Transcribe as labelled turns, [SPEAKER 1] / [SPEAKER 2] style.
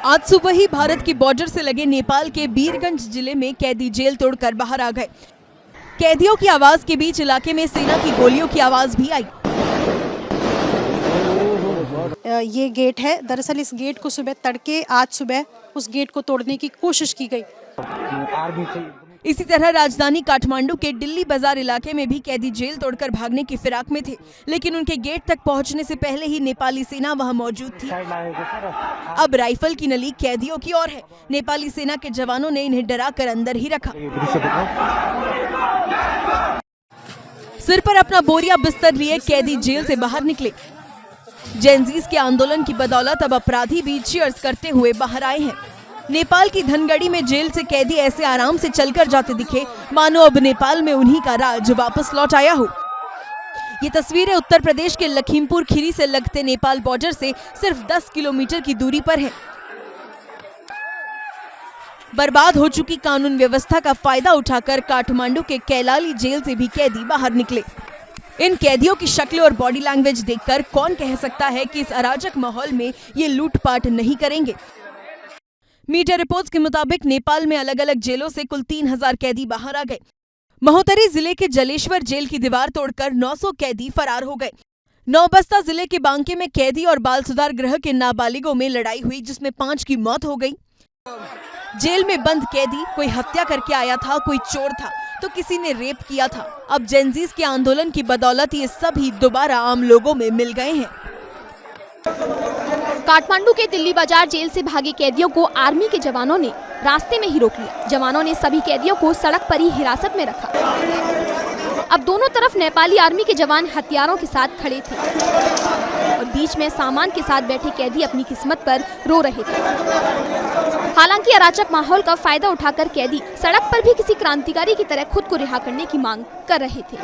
[SPEAKER 1] आज सुबह ही भारत की बॉर्डर से लगे नेपाल के बीरगंज जिले में कैदी जेल तोड़कर बाहर आ गए। कैदियों की आवाज के बीच इलाके में सेना की गोलियों की आवाज भी आई।
[SPEAKER 2] ये गेट है, दरअसल इस गेट को आज सुबह उस गेट को तोड़ने की कोशिश की गई।
[SPEAKER 1] इसी तरह राजधानी काठमांडू के दिल्ली बाजार इलाके में भी कैदी जेल तोड़कर भागने की फिराक में थे, लेकिन उनके गेट तक पहुंचने से पहले ही नेपाली सेना वहां मौजूद थी। अब राइफल की नली कैदियों की ओर है। नेपाली सेना के जवानों ने इन्हें डराकर अंदर ही रखा। सिर पर अपना बोरिया बिस्तर लिए कैदी जेल से बाहर निकले। जेनजीज के आंदोलन की बदौलत अब अपराधी भी चीयर्स करते हुए बाहर आए हैं। नेपाल की धनगढ़ी में जेल से कैदी ऐसे आराम से चलकर जाते दिखे मानो अब नेपाल में उन्हीं का राज वापस लौट आया हो। ये तस्वीरें उत्तर प्रदेश के लखीमपुर खीरी से लगते नेपाल बॉर्डर से सिर्फ 10 किलोमीटर की दूरी पर है। बर्बाद हो चुकी कानून व्यवस्था का फायदा उठाकर काठमांडू के कैलाली जेल से भी कैदी बाहर निकले। इन कैदियों की शक्ल और बॉडी लैंग्वेज देखकर कौन कह सकता है कि इस अराजक माहौल में ये लूटपाट नहीं करेंगे। मीडिया रिपोर्ट्स के मुताबिक नेपाल में अलग अलग जेलों से कुल 3000 कैदी बाहर आ गए। महोत्तरी जिले के जलेश्वर जेल की दीवार तोड़कर 900 कैदी फरार हो गए। नौबस्ता जिले के बांके में कैदी और बाल सुधार गृह के नाबालिगों में लड़ाई हुई, जिसमें 5 की मौत हो गई। जेल में बंद कैदी कोई हत्या करके आया था, कोई चोर था, तो किसी ने रेप किया था। अब जेनजीज के आंदोलन की बदौलत ये सभी दोबारा आम लोगों में मिल गए हैं।
[SPEAKER 3] काठमांडू के दिल्ली बाजार जेल से भागे कैदियों को आर्मी के जवानों ने रास्ते में ही रोक लिया। जवानों ने सभी कैदियों को सड़क पर ही हिरासत में रखा। अब दोनों तरफ नेपाली आर्मी के जवान हथियारों के साथ खड़े थे और बीच में सामान के साथ बैठे कैदी अपनी किस्मत पर रो रहे थे। हालांकि अराजक माहौल का फायदा उठाकर कैदी सड़क पर भी किसी क्रांतिकारी की तरह खुद को रिहा करने की मांग कर रहे थे।